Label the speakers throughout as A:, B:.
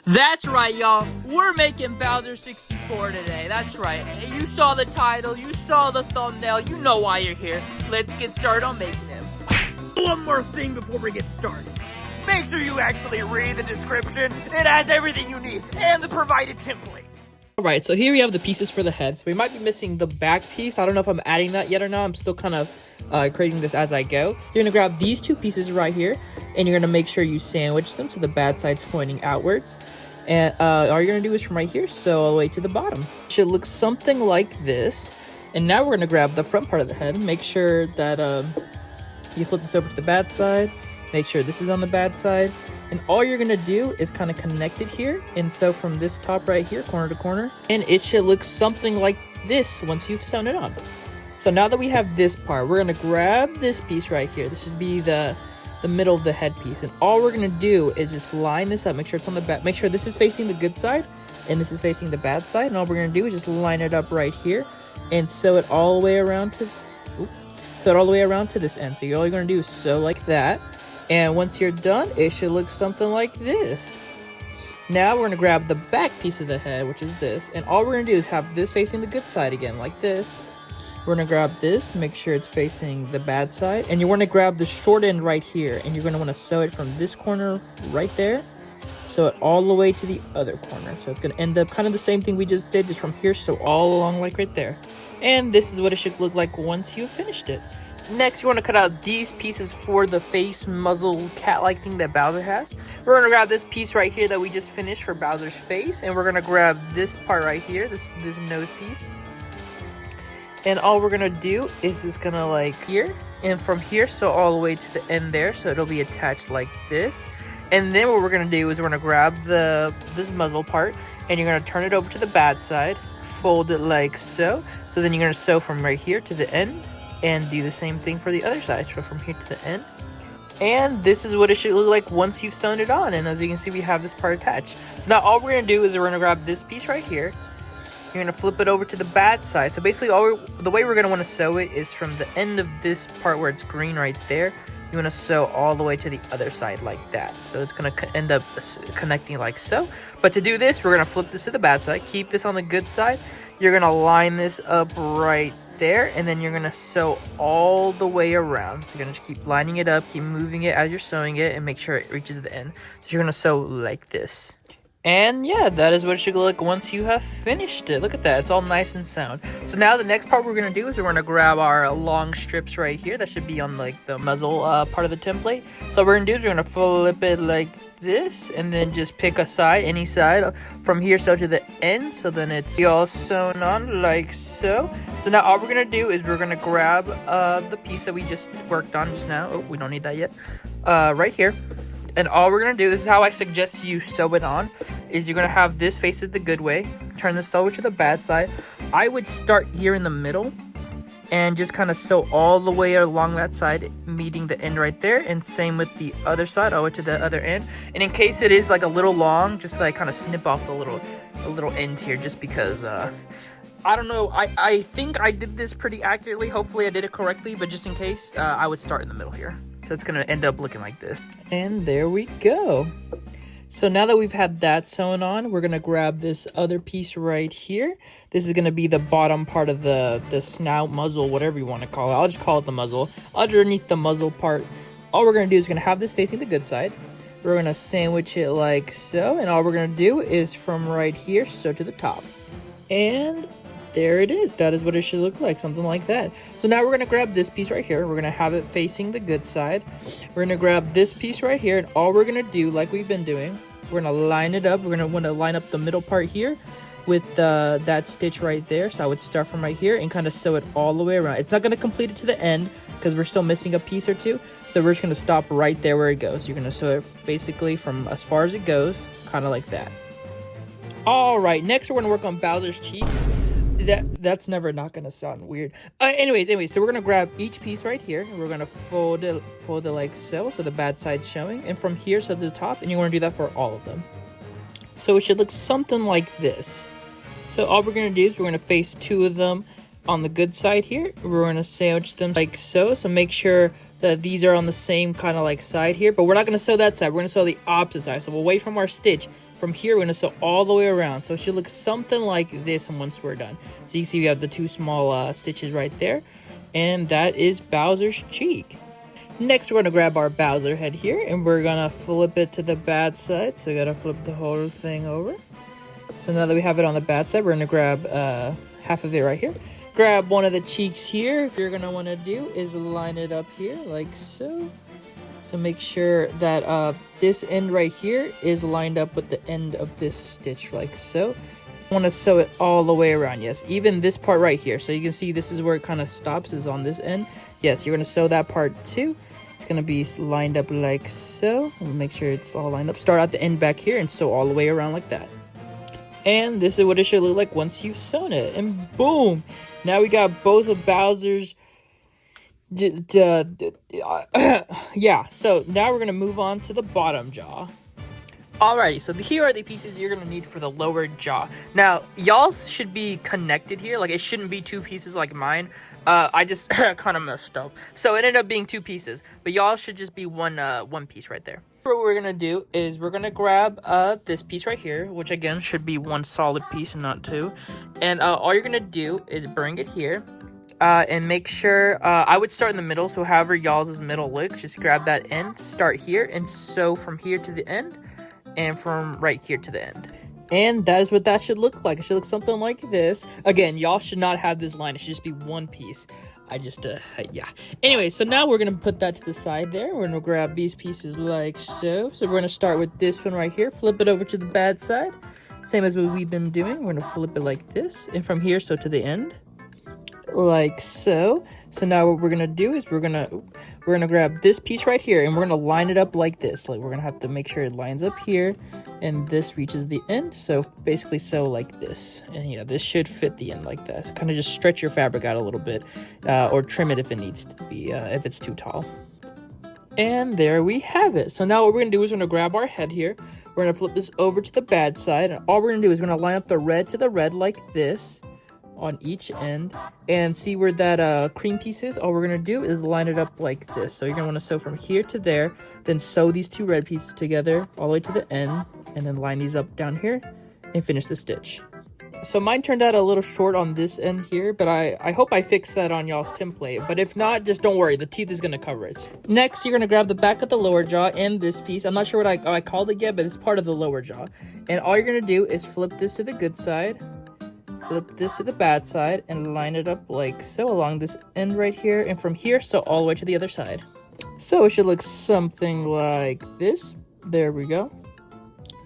A: That's right, y'all. We're making Bowser 64 today. That's right. You saw the title, you saw the thumbnail, you know why you're here. Let's get started on making him. One more thing before we get started. Make sure you actually read the description. It has everything you need and the provided template. Alright, so here we have the pieces for the head. So we might be missing the back piece. I don't know if I'm adding that yet or not. I'm still kind of creating this as I go. You're going to grab these two pieces right here, and you're going to make sure you sandwich them so the bad side's pointing outwards. And all you're going to do is from right here, sew all the way to the bottom. It should look something like this. And now we're going to grab the front part of the head. Make sure that you flip this over to the bad side. Make sure this is on the bad side. And all you're going to do is kind of connect it here. And so from this top right here, corner to corner. And it should look something like this once you've sewn it on. So now that we have this part, we're going to grab this piece right here. This should be the middle of the headpiece. And all we're going to do is just line this up. Make sure it's on the back. Make sure this is facing the good side. And this is facing the bad side. And all we're going to do is just line it up right here. And sew it all the way around to... sew it all the way around to this end. So all you're going to do is sew like that. And once you're done, it should look something like this. Now we're going to grab the back piece of the head, which is this. And all we're going to do is have this facing the good side again, like this. We're going to grab this, make sure it's facing the bad side. And you want to grab the short end right here. And you're going to want to sew it from this corner right there. Sew it all the way to the other corner. So it's going to end up kind of the same thing we just did, just from here, so all along like right there. And this is what it should look like once you've finished it. Next, you want to cut out these pieces for the face, muzzle, cat-like thing that Bowser has. We're going to grab this piece right here that we just finished for Bowser's face. And we're going to grab this part right here, this nose piece. And all we're going to do is just going to like here. And from here, sew all the way to the end there. So it'll be attached like this. And then what we're going to do is we're going to grab this muzzle part. And you're going to turn it over to the bad side. Fold it like so. So then you're going to sew from right here to the end. And do the same thing for the other side. So from here to the end. And this is what it should look like once you've sewn it on. And as you can see, we have this part attached. So now all we're going to do is we're going to grab this piece right here. You're going to flip it over to the bad side. So basically, the way we're going to want to sew it is from the end of this part where it's green right there. You want to sew all the way to the other side like that. So it's going to end up connecting like so. But to do this, we're going to flip this to the bad side. Keep this on the good side. You're going to line this up right there, and then you're going to sew all the way around. So you're going to just keep lining it up, keep moving it as you're sewing it, and make sure it reaches the end. So you're going to sew like this. And yeah, that is what it should look like once you have finished it. Look at that, it's all nice and sound. So now the next part we're going to do is we're going to grab our long strips right here. That should be on like the muzzle part of the template. So what we're going to do is we're going to flip it like this, and then just pick a side, any side from here, sew to the end. So then it's all sewn on like so. So now all we're going to do is we're going to grab the piece that we just worked on just now. Oh, we don't need that yet. Right here. And all we're going to do, this is how I suggest you sew it on, is you're going to have this face it the good way. Turn this over to the bad side. I would start here in the middle and just kind of sew all the way along that side, meeting the end right there. And same with the other side, all the way to the other end. And in case it is like a little long, just like kind of snip off the little end here, just because I don't know, I think I did this pretty accurately. Hopefully I did it correctly, but just in case, I would start in the middle here. So it's going to end up looking like this. And there we go. So now that we've had that sewn on, we're going to grab this other piece right here. This is going to be the bottom part of the snout, muzzle, whatever you want to call it. I'll just call it the muzzle. Underneath the muzzle part, all we're going to do is we're going to have this facing the good side. We're going to sandwich it like so. And all we're going to do is from right here, sew to the top. And there it is. That is what it should look like, something like that. So now we're going to grab this piece right here. We're going to have it facing the good side. We're going to grab this piece right here, and all we're going to do, like we've been doing, we're going to line it up. We're going to want to line up the middle part here with that stitch right there. So I would start from right here and kind of sew it all the way around. It's not going to complete it to the end because we're still missing a piece or two. So we're just going to stop right there where it goes. You're going to sew it basically from as far as it goes, kind of like that. All right, next we're going to work on Bowser's cheeks. That's never not gonna sound weird. Anyways, so we're gonna grab each piece right here, and we're gonna fold it like so the bad side's showing, and from here to the top, and you want to do that for all of them. So it should look something like this. So all we're gonna do is we're gonna face two of them on the good side here. We're gonna sandwich them like so. So make sure that these are on the same kind of like side here, but we're not gonna sew that side. We're gonna sew the opposite side. So away from our stitch, from here we're going to sew all the way around. So it should look something like this once we're done. So you can see we have the 2 small stitches right there. And that is Bowser's cheek. Next, we're going to grab our Bowser head here, and we're going to flip it to the bad side. So we got to flip the whole thing over. So now that we have it on the bad side, we're going to grab half of it right here. Grab one of the cheeks here. What you're going to want to do is line it up here like so. So make sure that this end right here is lined up with the end of this stitch like so. Want to sew it all the way around. Yes, even this part right here. So you can see this is where it kind of stops, is on this end. Yes, you're going to sew that part too. It's going to be lined up like so. And make sure it's all lined up. Start at the end back here and sew all the way around like that. And this is what it should look like once you've sewn it. And boom! Now we got both of Bowser's... yeah, so now we're going to move on to the bottom jaw. Alrighty, so here are the pieces you're going to need for the lower jaw. Now, y'all should be connected here. Like, it shouldn't be 2 pieces like mine. I just kind of messed up. So it ended up being 2 pieces. But y'all should just be one piece right there. What we're going to do is we're going to grab this piece right here, which again should be 1 solid piece and not 2. And all you're going to do is bring it here. And make sure, I would start in the middle. So however y'all's middle looks, just grab that end, start here, and sew from here to the end. And from right here to the end. And that is what that should look like. It should look something like this. Again, y'all should not have this line. It should just be 1 piece. I just, yeah. Anyway, so now we're going to put that to the side there. We're going to grab these pieces like so. So we're going to start with this one right here. Flip it over to the bad side. Same as what we've been doing. We're going to flip it like this. And from here, so to the end. Like so. So now what we're going to do is we're going to grab this piece right here, and we're going to line it up like this. Like, we're going to have to make sure it lines up here, and this reaches the end. So basically sew like this. And yeah, this should fit the end like that. So kind of just stretch your fabric out a little bit, or trim it if it needs to be, if it's too tall. And there we have it. So now what we're going to do is we're going to grab our head here. We're going to flip this over to the bad side, and all we're going to do is we're going to line up the red to the red like this on each end, and see where that cream piece is. All we're going to do is line it up like this. So you're going to want to sew from here to there, then sew these 2 red pieces together all the way to the end, and then line these up down here and finish the stitch. So mine turned out a little short on this end here, but I hope I fixed that on y'all's template. But if not, just don't worry, the teeth is going to cover it. Next, you're going to grab the back of the lower jaw and this piece. I'm not sure what I called it yet, but it's part of the lower jaw. And all you're going to do is flip this to the good side, flip this to the bad side, and line it up like so along this end right here, and from here sew all the way to the other side. So it should look something like this. There we go.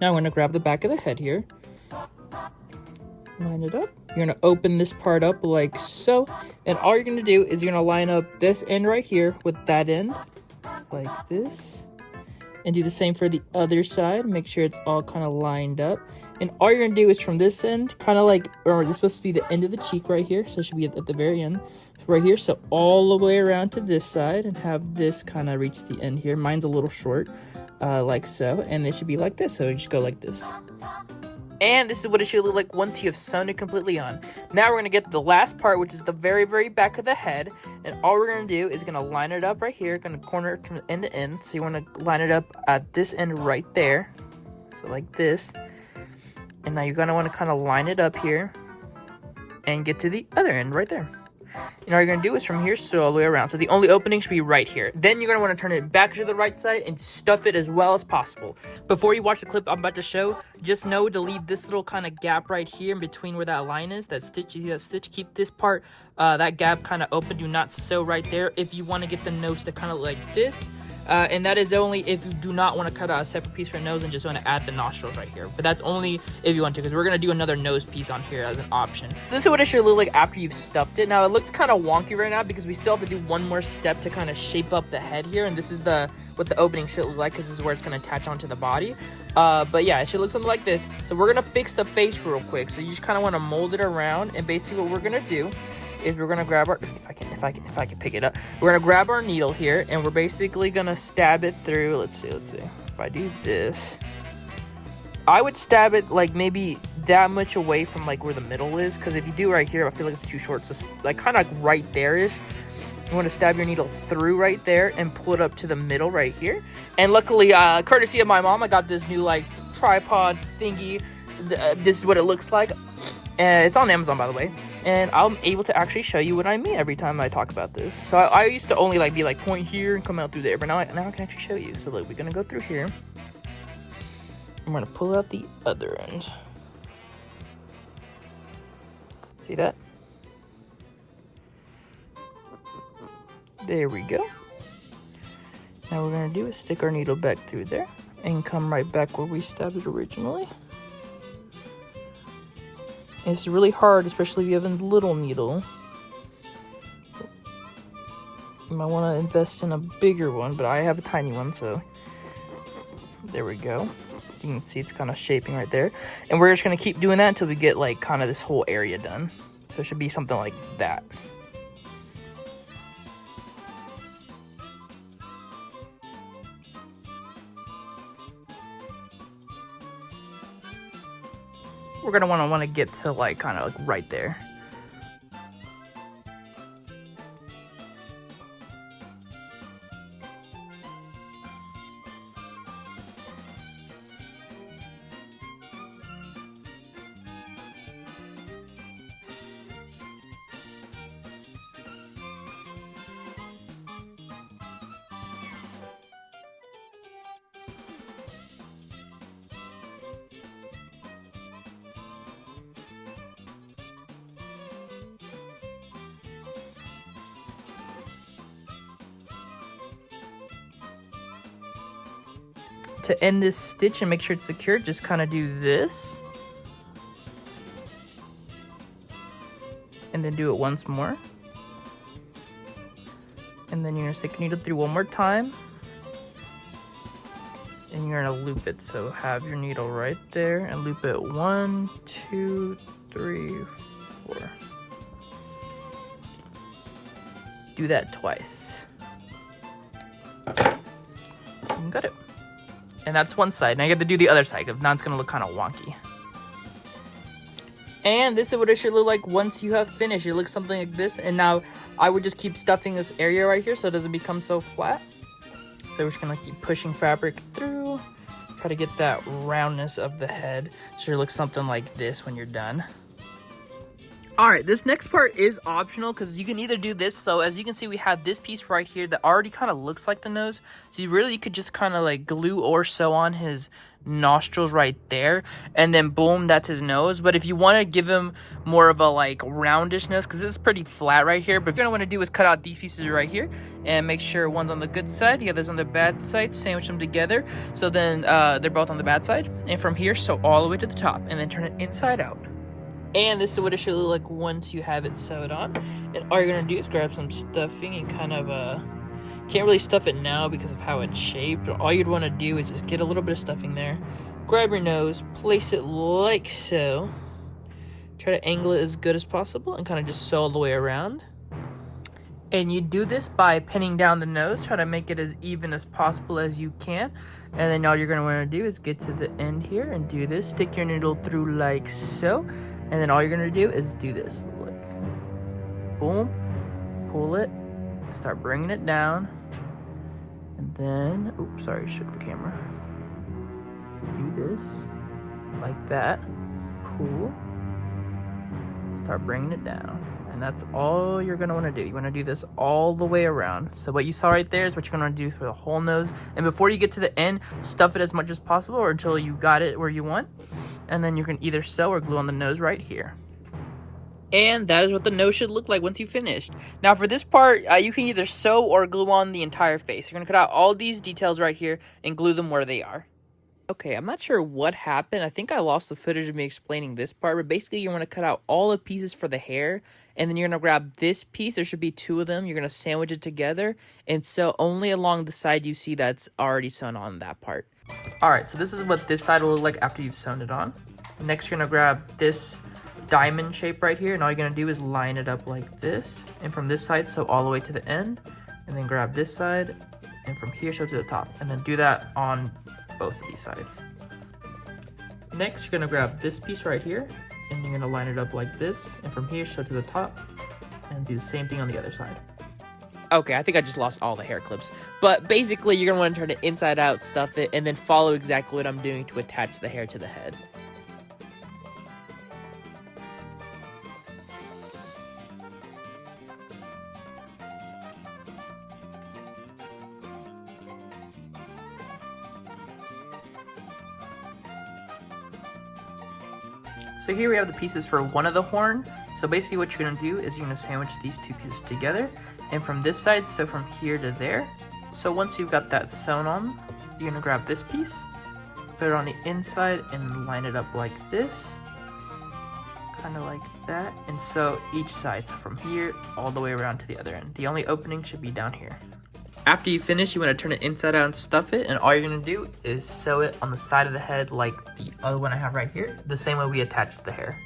A: Now I'm going to grab the back of the head here, line it up. You're going to open this part up like so, and all you're going to do is you're going to line up this end right here with that end like this, and do the same for the other side. Make sure it's all kind of lined up. And all you're going to do is from this end, kind of like, or this is supposed to be the end of the cheek right here. So it should be at the very end. So right here. So all the way around to this side and have this kind of reach the end here. Mine's a little short, like so. And it should be like this. So you just go like this. And this is what it should look like once you have sewn it completely on. Now we're going to get the last part, which is the very, very back of the head. And all we're going to do is going to line it up right here. Going to corner it from end to end. So you want to line it up at this end right there. So like this. And now you're going to want to kind of line it up here and get to the other end right there. And all you're going to do is from here, sew all the way around. So the only opening should be right here. Then you're going to want to turn it back to the right side and stuff it as well as possible. Before you watch the clip I'm about to show, just know to leave this little kind of gap right here in between where that line is. That stitch, you see that stitch? Keep this part, that gap kind of open. Do not sew right there if you want to get the nose to kind of like this. And that is only if you do not want to cut out a separate piece for a nose and just want to add the nostrils right here. But that's only if you want to, because we're going to do another nose piece on here as an option. This is what it should look like after you've stuffed it. Now, it looks kind of wonky right now because we still have to do one more step to kind of shape up the head here. And this is what the opening should look like, because this is where it's going to attach onto the body. But yeah, it should look something like this. So we're going to fix the face real quick. So you just kind of want to mold it around. And basically what we're going to do is we're gonna grab our, if I can pick it up, we're gonna grab our needle here, and we're basically gonna stab it through. Let's see. If I do this, I would stab it like maybe that much away from like where the middle is, because if you do right here, I feel like it's too short. So like kind of like right there is. You want to stab your needle through right there and pull it up to the middle right here. And luckily, courtesy of my mom, I got this new like tripod thingy. This is what it looks like. It's on Amazon, by the way. And I'm able to actually show you what I mean every time I talk about this. So I used to only like be like point here and come out through there, but now I can actually show you. So look, we're gonna go through here. I'm gonna pull out the other end. See that? There we go. Now what we're gonna do is stick our needle back through there and come right back where we stabbed it originally. And it's really hard, especially if you have a little needle. You might want to invest in a bigger one, but I have a tiny one, so there we go. You can see it's kind of shaping right there. And we're just gonna keep doing that until we get like kind of this whole area done. So it should be something like that. We're gonna want to get to like kind of like right there. To end this stitch and make sure it's secure, just kind of do this. And then do it once more. And then you're going to stick your needle through one more time. And you're going to loop it. So have your needle right there and loop it 1, 2, 3, 4. Do that twice. And got it. And that's one side. Now you have to do the other side, because now it's going to look kind of wonky. And this is what it should look like once you have finished. It looks something like this. And now I would just keep stuffing this area right here so it doesn't become so flat. So we're just going to keep pushing fabric through. Try to get that roundness of the head. So it looks something like this when you're done. Alright, this next part is optional because you can either do this. So as you can see, we have this piece right here that already kind of looks like the nose. So you could just kind of like glue or sew on his nostrils right there. And then boom, that's his nose. But if you want to give him more of a like roundish nose, because this is pretty flat right here. But what you're going to want to do is cut out these pieces right here. And make sure one's on the good side, the other's on the bad side. Sandwich them together. So then they're both on the bad side. And from here, sew all the way to the top. And then turn it inside out. And this is what it should look like once you have it sewed on. And all you're going to do is grab some stuffing and kind of, can't really stuff it now because of how it's shaped. But all you'd want to do is just get a little bit of stuffing there. Grab your nose, place it like so. Try to angle it as good as possible and kind of just sew all the way around. And you do this by pinning down the nose. Try to make it as even as possible as you can. And then all you're going to want to do is get to the end here and do this. Stick your needle through like so. And then all you're gonna do is do this, like, boom, pull it, start bringing it down, and then, oops, sorry, shook the camera. Do this, like that, pull, start bringing it down. And that's all you're gonna wanna do. You wanna do this all the way around. So what you saw right there is what you're gonna do for the whole nose. And before you get to the end, stuff it as much as possible or until you got it where you want. And then you can either sew or glue on the nose right here. And that is what the nose should look like once you finished. Now for this part, you can either sew or glue on the entire face. You're gonna cut out all these details right here and glue them where they are. Okay, I'm not sure what happened. I think I lost the footage of me explaining this part, but basically you're going to cut out all the pieces for the hair, and then you're going to grab this piece. There should be two of them. You're going to sandwich it together, and sew only along the side you see that's already sewn on that part. Alright, so this is what this side will look like after you've sewn it on. Next, you're going to grab this diamond shape right here, and all you're going to do is line it up like this, and from this side, sew all the way to the end, and then grab this side, and from here, sew to the top, and then do that on both of these sides. Next, you're going to grab this piece right here, and you're going to line it up like this, and from here, sew to the top, and do the same thing on the other side. Okay, I think I just lost all the hair clips. But basically, you're going to want to turn it inside out, stuff it, and then follow exactly what I'm doing to attach the hair to the head. So here we have the pieces for one of the horn. So basically what you're going to do is you're going to sandwich these two pieces together. And from this side, so from here to there. So once you've got that sewn on, you're going to grab this piece, put it on the inside and line it up like this. Kind of like that. And so each side, so from here all the way around to the other end. The only opening should be down here. After you finish, you want to turn it inside out and stuff it, and all you're going to do is sew it on the side of the head like the other one I have right here, the same way we attached the hair.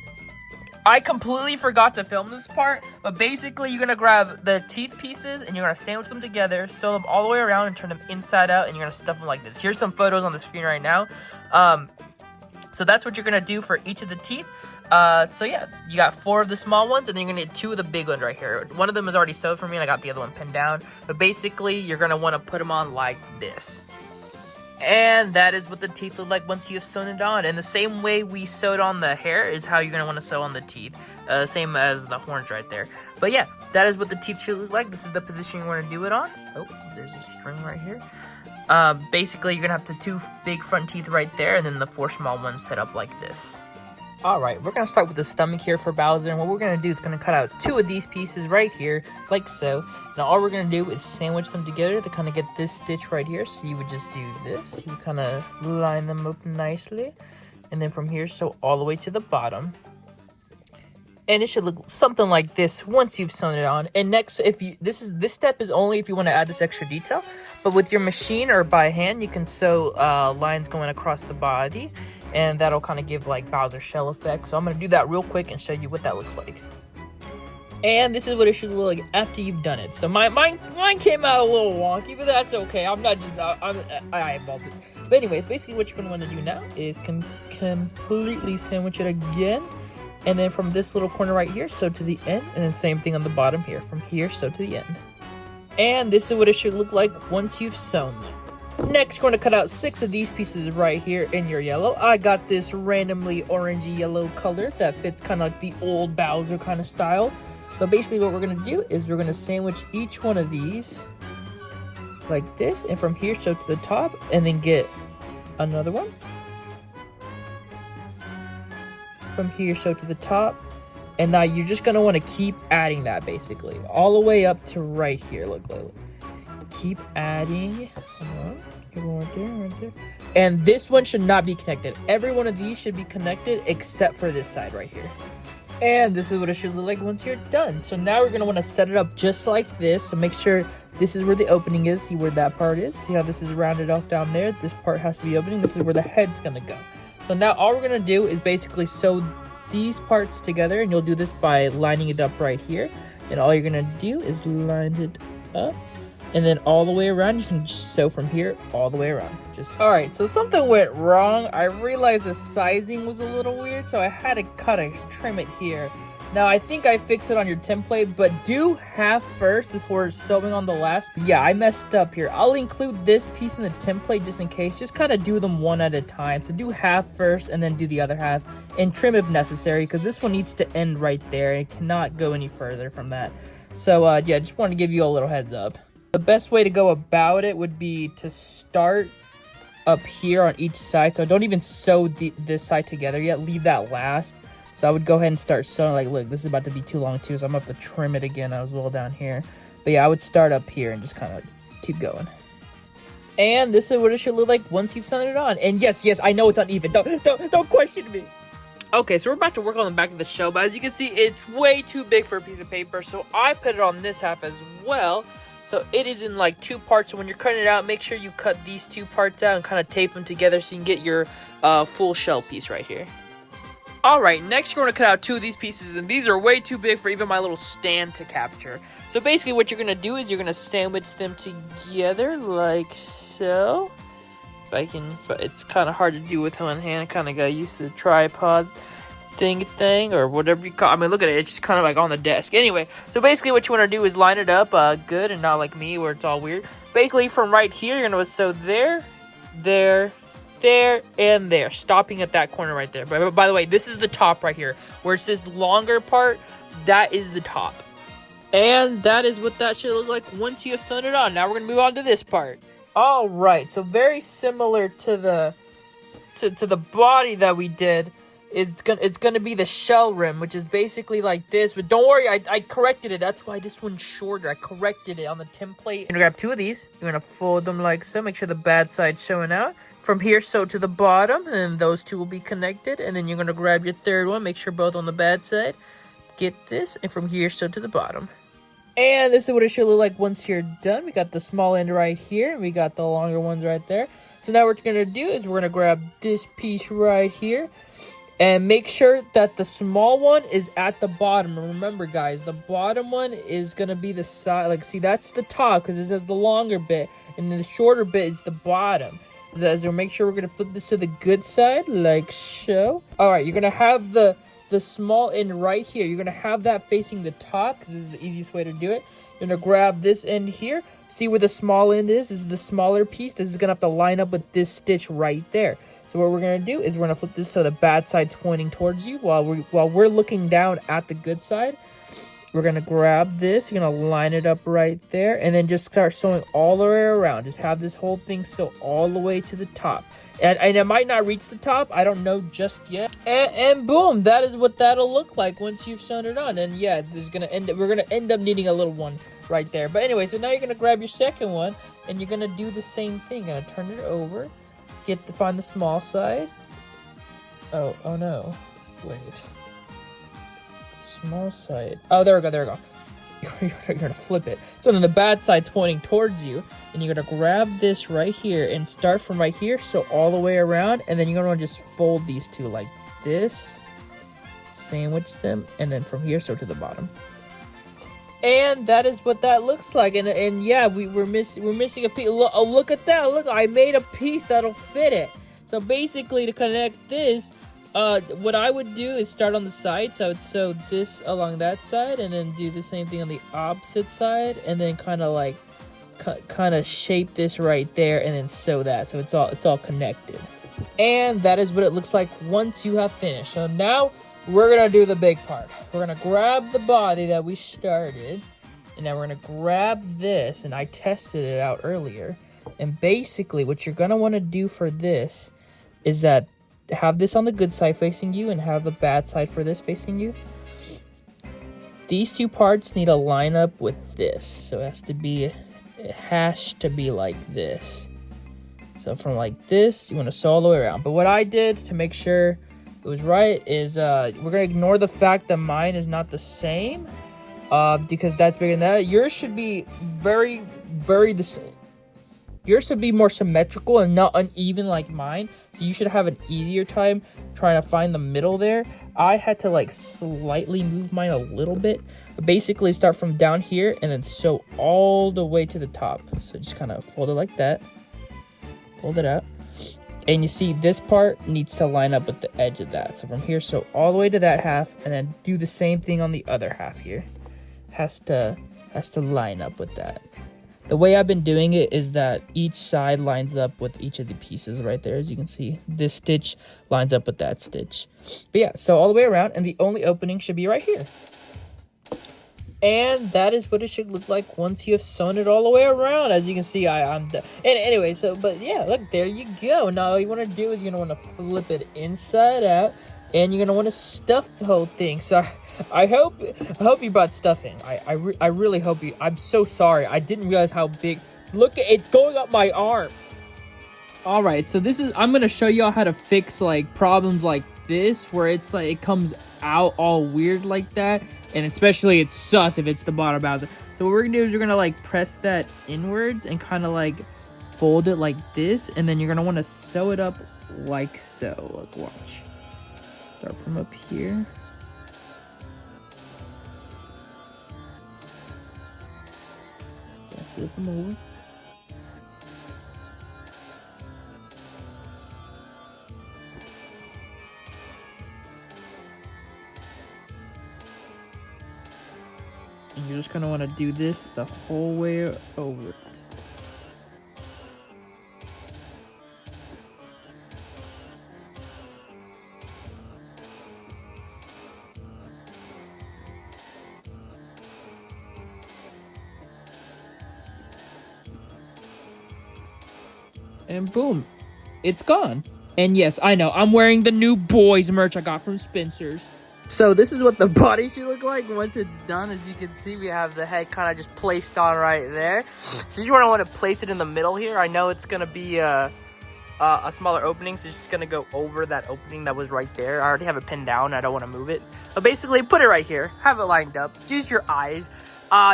A: I completely forgot to film this part, but basically you're going to grab the teeth pieces and you're going to sandwich them together, sew them all the way around and turn them inside out, and you're going to stuff them like this. Here's some photos on the screen right now. So that's what you're going to do for each of the teeth. So yeah, you got 4 of the small ones, and then you're gonna need 2 of the big ones right here. One of them is already sewed for me, and I got the other one pinned down. But basically, you're gonna want to put them on like this. And that is what the teeth look like once you've sewn it on. And the same way we sewed on the hair is how you're gonna want to sew on the teeth. Same as the horns right there. But yeah, that is what the teeth should look like. This is the position you want to do it on. Oh, there's a string right here. Basically, you're gonna have the 2 big front teeth right there, and then the 4 small ones set up like this. Alright, we're going to start with the stomach here for Bowser, and what we're going to do is going to cut out 2 of these pieces right here, like so. Now all we're going to do is sandwich them together to kind of get this stitch right here. So you would just do this, you kind of line them up nicely, and then from here sew all the way to the bottom. And it should look something like this once you've sewn it on. And next, if you this step is only if you want to add this extra detail, but with your machine or by hand, you can sew lines going across the body. And that'll kind of give like Bowser shell effect. So I'm going to do that real quick and show you what that looks like. And this is what it should look like after you've done it. So mine came out a little wonky, but that's okay. I'm not just, I eyeballed it. But anyways, basically what you're going to want to do now is completely sandwich it again. And then from this little corner right here, sew to the end. And then same thing on the bottom here. From here, sew to the end. And this is what it should look like once you've sewn them. Next, we're going to cut out 6 of these pieces right here in your yellow. I got this randomly orangey yellow color that fits kind of like the old Bowser kind of style. But basically what we're going to do is we're going to sandwich each one of these like this. And from here, sew to the top and then get another one. From here, sew to the top. And now you're just going to want to keep adding that basically. All the way up to right here. Look. Keep adding. Right there. And this one should not be connected. Every one of these should be connected except for this side right here. And this is what it should look like once you're done. So now we're going to want to set it up just like this. So make sure this is where the opening is. See where that part is. See how this is rounded off down there? This part has to be opening. This is where the head's going to go. So now all we're going to do is basically sew these parts together. And you'll do this by lining it up right here. And all you're going to do is line it up. And then all the way around, you can just sew from here all the way around. Alright, so something went wrong. I realized the sizing was a little weird, so I had to trim it here. Now, I think I fixed it on your template, but do half first before sewing on the last. But yeah, I messed up here. I'll include this piece in the template just in case. Just kind of do them one at a time. So do half first and then do the other half. And trim if necessary, because this one needs to end right there. It cannot go any further from that. So yeah, just wanted to give you a little heads up. The best way to go about it would be to start up here on each side. So don't even sew this side together yet. Leave that last. So I would go ahead and start sewing. Like, look, this is about to be too long too, so I'm going to have to trim it again as well down here. But yeah, I would start up here and just kind of keep going. And this is what it should look like once you've sewn it on. And yes, I know it's uneven. Don't question me. Okay, so we're about to work on the back of the shell, but as you can see, it's way too big for a piece of paper. So I put it on this half as well. So it is in like 2 parts. So when you're cutting it out, make sure you cut these 2 parts out and kind of tape them together so you can get your full shell piece right here. Alright, next you're going to cut out 2 of these pieces, and these are way too big for even my little stand to capture. So basically what you're going to do is you're going to sandwich them together like so. It's kind of hard to do with one hand. I kind of got used to the tripod. thing or whatever you call. I mean, look at it. It's just kind of like on the desk. Anyway, so basically what you want to do is line it up good and not like me where it's all weird. Basically from right here, you're going to sew there, and there, stopping at that corner right there. But by the way, this is the top right here where it's this longer part. That is the top. And that is what that should look like once you have sewn it on. Now we're going to move on to this part. All right, so very similar to the body that we did. It's gonna be the shell rim, which is basically like this. But don't worry, I corrected it. That's why this one's shorter. I corrected it on the template. You're gonna grab 2 of these. You're gonna fold them like so. Make sure the bad side's showing out. From here, sew to the bottom, and those 2 will be connected. And then you're gonna grab your 3rd one. Make sure both on the bad side. Get this, and from here, sew to the bottom. And this is what it should look like once you're done. We got the small end right here, and we got the longer ones right there. So now what we're gonna do is we're gonna grab this piece right here. And make sure that the small one is at the bottom. And remember, guys, the bottom one is going to be the side. Like, see, that's the top because it says the longer bit. And then the shorter bit is the bottom. So make sure we're going to flip this to the good side, like so. All right, you're going to have the small end right here. You're going to have that facing the top because this is the easiest way to do it. You're going to grab this end here. See where the small end is? This is the smaller piece. This is going to have to line up with this stitch right there. So what we're going to do is we're going to flip this so the bad side's pointing towards you while we're looking down at the good side. We're going to grab this. You're going to line it up right there and then just start sewing all the way around. Just have this whole thing sew all the way to the top. And it might not reach the top. I don't know just yet. And boom, that is what that'll look like once you've sewn it on. And yeah, we're going to end up needing a little one right there. But anyway, so now you're going to grab your second one and you're going to do the same thing. You're going to turn it over. Find the small side. Oh no. Wait. Small side. Oh, there we go. You're gonna flip it. So then the bad side's pointing towards you, and you're gonna grab this right here and start from right here, so all the way around, and then you're gonna just fold these 2 like this, sandwich them, and then from here, so to the bottom. And that is what that looks like. And yeah, we're missing a piece. Look at that. Look, I made a piece that'll fit it. So basically to connect this, what I would do is start on the side. So I would sew this along that side and then do the same thing on the opposite side. And then kind of shape this right there and then sew that. So it's all connected. And that is what it looks like once you have finished. So now we're going to do the big part. We're going to grab the body that we started. And now we're going to grab this. And I tested it out earlier. And basically what you're going to want to do for this is that have this on the good side facing you and have the bad side for this facing you. These 2 parts need to line up with this. So it has to be like this. So from like this, you want to sew all the way around. But what I did to make sure it was right is we're going to ignore the fact that mine is not the same because that's bigger than that. Yours should be very the same. Yours should be more symmetrical and not uneven like mine. So you should have an easier time trying to find the middle there. I had to like slightly move mine a little bit. But basically start from down here and then sew all the way to the top. So just kind of fold it like that. Fold it out. And you see this part needs to line up with the edge of that. So from here, sew all the way to that half and then do the same thing on the other half here. Has to line up with that. The way I've been doing it is that each side lines up with each of the pieces right there. As you can see, this stitch lines up with that stitch. But yeah, so all the way around, and the only opening should be right here. And that is what it should look like once you have sewn it all the way around. As you can see, I'm done. And anyway, but yeah, look, there you go. Now all you want to do is you're going to want to flip it inside out, and you're going to want to stuff the whole thing. So I hope you brought stuffing. I really hope you. I'm so sorry. I didn't realize how big. Look, it's going up my arm. All right, so I'm gonna show y'all how to fix like problems like this, where it's like it comes out all weird like that, and especially it's sus if it's the bottom Bowser. So what we're gonna do is we're gonna like press that inwards and kind of like fold it like this, and then you're gonna want to sew it up like so. Like watch. Start from up here. Flip them over. And you're just gonna want to do this the whole way over it. And boom, it's gone. And yes, I know, I'm wearing the new boys merch I got from Spencer's. So this is what the body should look like once it's done. As you can see, we have the head kind of just placed on right there. So you want to place it in the middle here. I know it's going to be a smaller opening, so it's just going to go over that opening that was right there. I already have it pinned down. I don't want to move it. But basically, put it right here. Have it lined up. Use your eyes.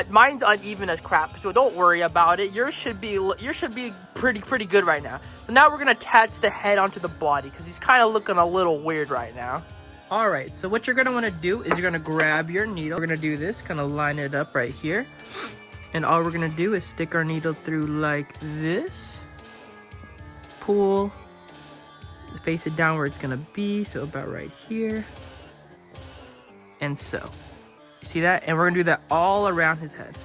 A: Mine's uneven as crap, so don't worry about it. Yours should be pretty good right now. So now we're gonna attach the head onto the body because he's kind of looking a little weird right now. All right, so what you're gonna want to do is you're gonna grab your needle. We're gonna do this, kind of line it up right here, and all we're gonna do is stick our needle through like this. Pull, face it down where it's gonna be, so about right here, and so. See that? And we're gonna do that all around his head.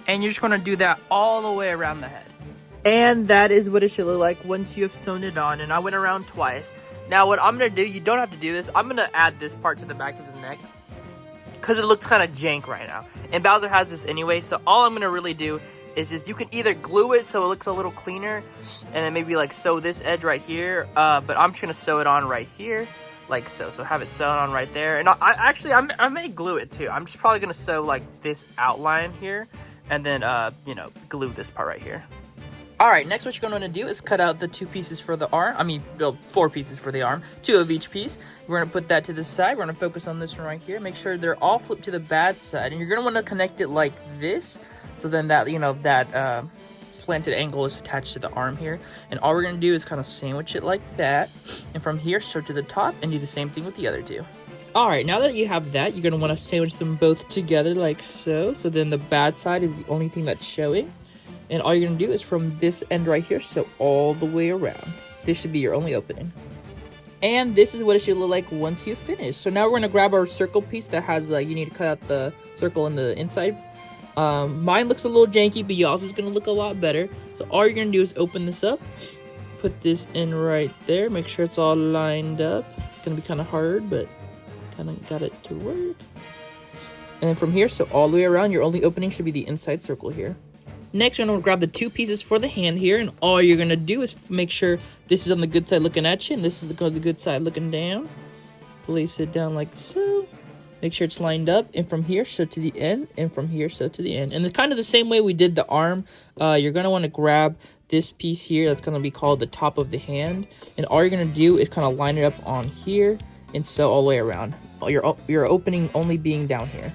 A: And you're just gonna do that all the way around the head. And that is what it should look like once you have sewn it on. And I went around twice. Now what I'm gonna do, you don't have to do this. I'm gonna add this part to the back of his neck because it looks kind of jank right now. And Bowser has this anyway, so all I'm gonna really do is just, you can either glue it so it looks a little cleaner, and then maybe like sew this edge right here. But I'm just gonna sew it on right here, like so. So have it sewn on right there. And I may glue it too. I'm just probably gonna sew like this outline here, and then you know, glue this part right here. All right, next what you're going to do is cut out the 2 pieces for the arm. I mean, 4 pieces for the arm, 2 of each piece. We're going to put that to the side. We're going to focus on this one right here. Make sure they're all flipped to the bad side, and you're going to want to connect it like this. So then that, you know, that slanted angle is attached to the arm here. And all we're going to do is kind of sandwich it like that. And from here, sew to the top and do the same thing with the other 2. All right, now that you have that, you're going to want to sandwich them both together like so. So then the bad side is the only thing that's showing. And all you're going to do is from this end right here, sew all the way around. This should be your only opening. And this is what it should look like once you finish. So now we're going to grab our circle piece that has, you need to cut out the circle in the inside. Mine looks a little janky, but yours is going to look a lot better. So all you're going to do is open this up. Put this in right there. Make sure it's all lined up. It's going to be kind of hard, but kind of got it to work. And then from here, so all the way around, your only opening should be the inside circle here. Next, you're going to grab the 2 pieces for the hand here, and all you're going to do is make sure this is on the good side looking at you, and this is the good side looking down. Place it down like so. Make sure it's lined up, and from here, sew to the end, and from here, sew to the end. And kind of the same way we did the arm, you're going to want to grab this piece here that's going to be called the top of the hand, and all you're going to do is kind of line it up on here and sew all the way around. Your opening only being down here.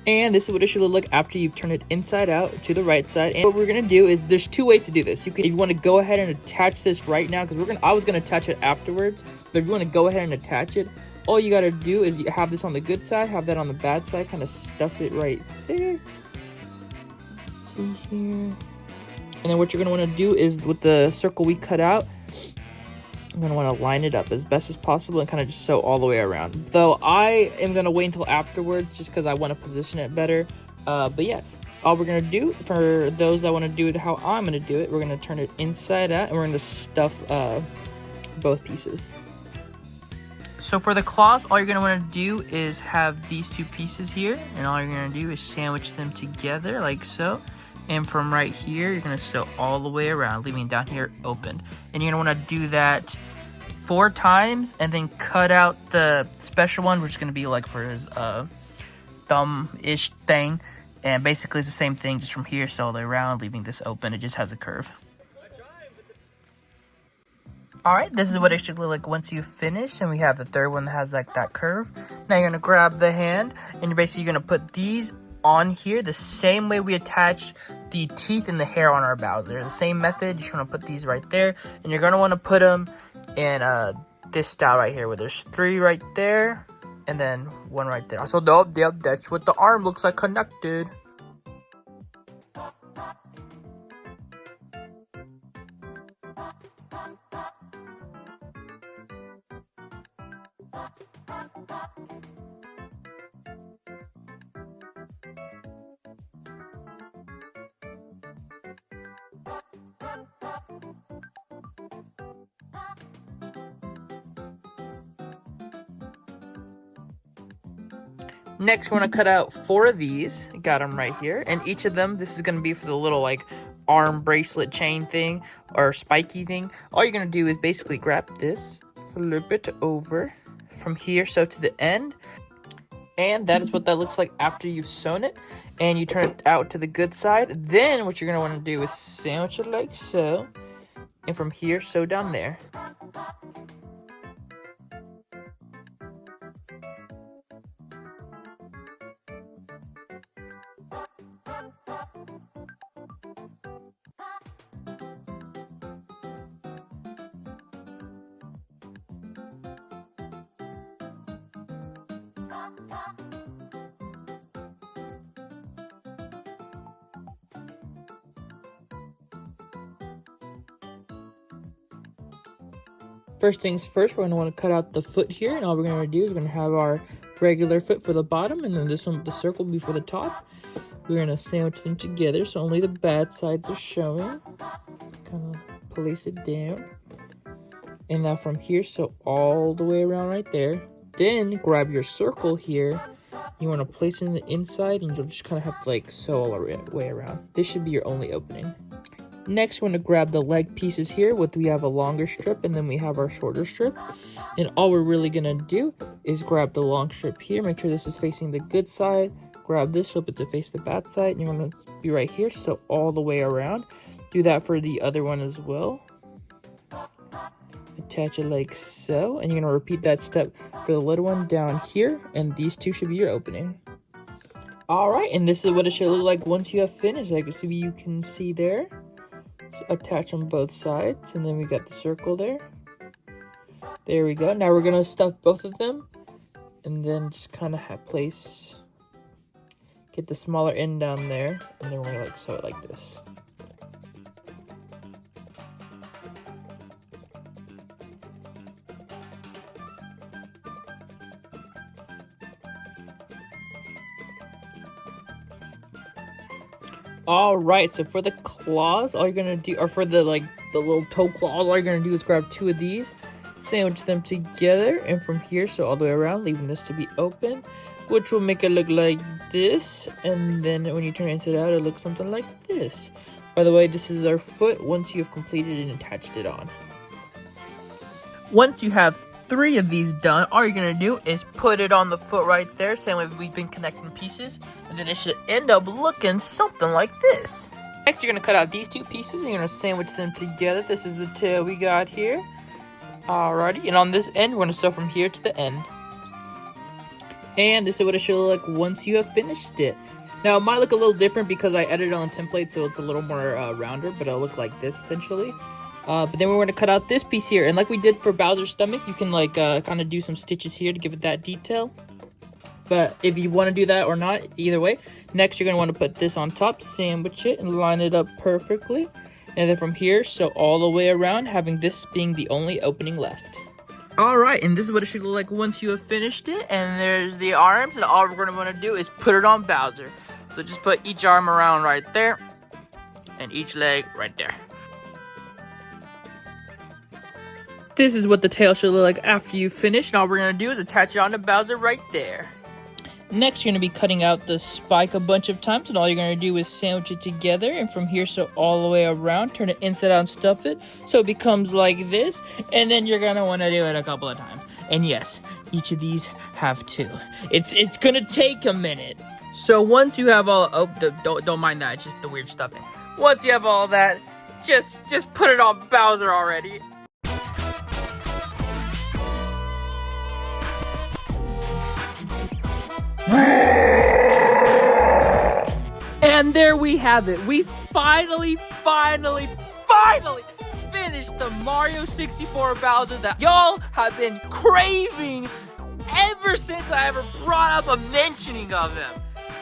A: And this is what it should look like after you've turned it inside out to the right side. And what we're gonna do is, there's 2 ways to do this. If you want to go ahead and attach this right now, because I was gonna attach it afterwards, but if you want to go ahead and attach it, all you gotta do is you have this on the good side, have that on the bad side, kind of stuff it right there. See here. And then what you're gonna want to do is, with the circle we cut out, I'm going to want to line it up as best as possible and kind of just sew all the way around. Though I am going to wait until afterwards just because I want to position it better. But yeah, all we're going to do, for those that want to do it how I'm going to do it, we're going to turn it inside out and we're going to stuff both pieces. So for the claws, all you're going to want to do is have these 2 pieces here. And all you're going to do is sandwich them together like so. And from right here, you're going to sew all the way around, leaving down here open. And you're going to want to do that 4 times and then cut out the special one, which is going to be like for his thumb-ish thing. And basically it's the same thing, just from here, so all the way around, leaving this open. It just has a curve. Alright, this is what it should look like once you finish, and we have the third one that has like that curve. Now you're going to grab the hand, and you're basically going to put these on here the same way we attach the teeth and the hair on our Bowser. The same method, you just want to put these right there, and you're going to want to put them in this style right here, where there's 3 right there, and then 1 right there. So, yep, that's what the arm looks like connected. Next, we're going to cut out 4 of these. Got them right here. And each of them, this is going to be for the little, like, arm bracelet chain thing or spiky thing. All you're going to do is basically grab this, flip it over from here, so to the end. And that is what that looks like after you've sewn it. And you turn it out to the good side. Then what you're going to want to do is sandwich it like so. And from here, sew down there. First things first, we're going to want to cut out the foot here, and all we're going to do is we're going to have our regular foot for the bottom, and then this one with the circle will be for the top. We're going to sandwich them together so only the bad sides are showing. Kind of place it down. And now from here, so all the way around right there. Then grab your circle here. You want to place it in the inside, and you'll just kind of have to like sew all the way around. This should be your only opening. Next, we're going to grab the leg pieces here. We have a longer strip, and then we have our shorter strip. And all we're really going to do is grab the long strip here. Make sure this is facing the good side. Grab this, flip it to face the bad side. And you're going to be right here, so all the way around. Do that for the other one as well. Attach it like so. And you're going to repeat that step for the little one down here. And these two should be your opening. Alright, and this is what it should look like once you have finished. Like you can see there. Attach on both sides, and then we got the circle there. There we go. Now we're gonna stuff both of them, and then just kind of get the smaller end down there, and then we're gonna like sew it like this. Alright, so for the claws, all you're gonna do, or for the little toe claws, all you're gonna do is grab 2 of these, sandwich them together, and from here, so all the way around, leaving this to be open, which will make it look like this, and then when you turn it inside out, it looks something like this. By the way, this is our foot once you have completed and attached it on. Once you have 3 of these done, all you're gonna do is put it on the foot right there, same way we've been connecting pieces, and then it should end up looking something like this. Next, you're gonna cut out these 2 pieces, and you're gonna sandwich them together. This is the tail we got here. Alrighty, and on this end, we're gonna sew from here to the end. And this is what it should look like once you have finished it. Now, it might look a little different because I edited on the template, so it's a little more rounder, but it'll look like this, essentially. But then we're going to cut out this piece here. And like we did for Bowser's stomach, you can like kind of do some stitches here to give it that detail. But if you want to do that or not, either way. Next, you're going to want to put this on top, sandwich it, and line it up perfectly. And then from here, so all the way around, having this being the only opening left. Alright, and this is what it should look like once you have finished it. And there's the arms, and all we're going to want to do is put it on Bowser. So just put each arm around right there, and each leg right there. This is what the tail should look like after you finish, and all we're going to do is attach it onto Bowser right there. Next, you're going to be cutting out the spike a bunch of times, and all you're going to do is sandwich it together, and from here, so all the way around, turn it inside out and stuff it, so it becomes like this, and then you're going to want to do it a couple of times. And yes, each of these have 2. It's going to take a minute. So once you have all, don't mind that, it's just the weird stuffing. Once you have all that, just put it on Bowser already. And there we have it. We finally finished the Mario 64 Bowser that y'all have been craving ever since I ever brought up a mentioning of him.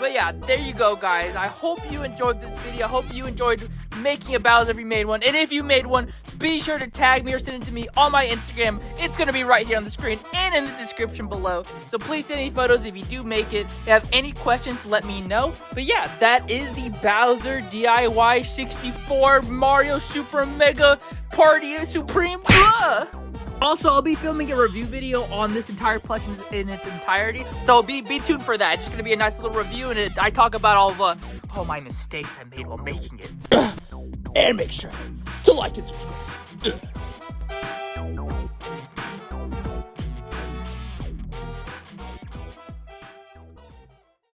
A: But yeah, there you go, guys. I hope you enjoyed this video. I hope you enjoyed making a Bowser if you made one. And if you made one, be sure to tag me or send it to me on my Instagram. It's going to be right here on the screen and in the description below. So please send me photos if you do make it. If you have any questions, let me know. But yeah, that is the Bowser DIY 64 Mario Super Mega Party Supreme. Also, I'll be filming a review video on this entire plush in its entirety, so be tuned for that. It's just gonna be a nice little review, and I talk about all my mistakes I made while making it. And make sure to like and subscribe.